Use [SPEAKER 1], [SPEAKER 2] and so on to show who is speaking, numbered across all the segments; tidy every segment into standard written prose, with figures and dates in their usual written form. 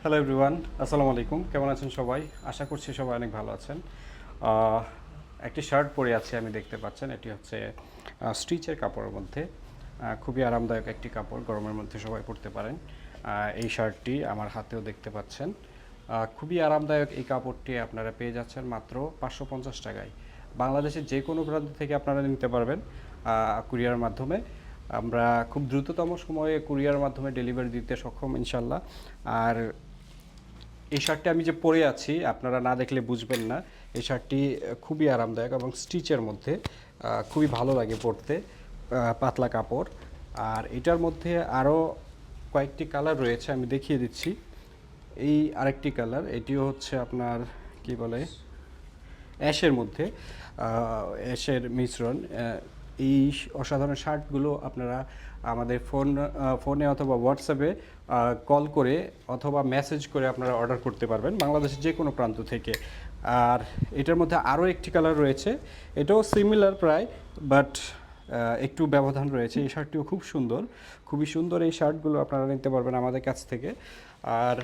[SPEAKER 1] Hello everyone, আসসালামু আলাইকুম। কেমন আছেন সবাই? আশা করছি সবাই অনেক ভালো আছেন। আহ, একটি শার্ট পরে আছি, আমি দেখতে পাচ্ছেন। এটি হচ্ছে স্টিচের কাপড়ের মধ্যে খুবই আরামদায়ক একটি কাপড়, গরমের মধ্যে সবাই পরতে পারেন। এই শার্টটি আমার হাতেও দেখতে পাচ্ছেন। খুবই আরামদায়ক এই কাপড়টি আপনারা পেয়ে যাচ্ছেন মাত্র 550 টাকায়। বাংলাদেশের যে কোনো প্রান্ত থেকে আপনারা নিতে পারবেন কুরিয়ার মাধ্যমে। আমরা খুব দ্রুততম সময়ে কুরিয়ার মাধ্যমে ডেলিভারি দিতে সক্ষম ইনশাল্লাহ। আর এই শার্টটি আমি যে পরে আছি আপনারা না দেখলে বুঝবেন না। এই শার্টটি খুবই আরামদায়ক এবং স্টিচের মধ্যে খুবই ভালো লাগে পরতে, পাতলা কাপড়। আর এটার মধ্যে আরও কয়েকটি কালার রয়েছে, আমি দেখিয়ে দিচ্ছি। এই আরেকটি কালার, এটিও হচ্ছে আপনার কি বলে, অ্যাশের মধ্যে, অ্যাশের মিশ্রণ। এই অসাধারণ শার্টগুলো আপনারা আমাদের ফোনে অথবা হোয়াটসঅ্যাপে কল করে অথবা মেসেজ করে আপনারা অর্ডার করতে পারবেন বাংলাদেশের যে কোনো প্রান্ত থেকে। আর এটার মধ্যে আরও একটি কালার রয়েছে, এটাও সিমিলার প্রায়, বাট একটু ব্যবধান রয়েছে। এই শার্টটিও খুব সুন্দর, খুবই সুন্দর। এই শার্টগুলো আপনারা নিতে পারবেন আমাদের কাছ থেকে। আর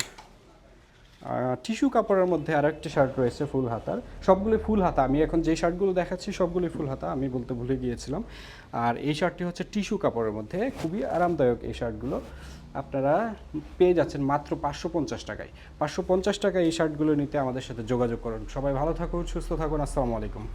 [SPEAKER 1] টিস্যু কাপড়ের মধ্যে আর একটি শার্ট রয়েছে ফুল হাতার, সবগুলো ফুল হাতা। আমি এখন যে শার্টগুলো দেখাচ্ছি সবগুলোই ফুল হাতা, আমি বলতে ভুলে গিয়েছিলাম। আর এই শার্টটি হচ্ছে টিস্যু কাপড়ের মধ্যে, খুবই আরামদায়ক। এই শার্টগুলো আপনারা পেয়ে যাচ্ছেন মাত্র 550 টাকায়। 550 টাকায় এই শার্টগুলো নিতে আমাদের সাথে যোগাযোগ করুন। সবাই ভালো থাকুন, সুস্থ থাকুন। আসসালামু আলাইকুম।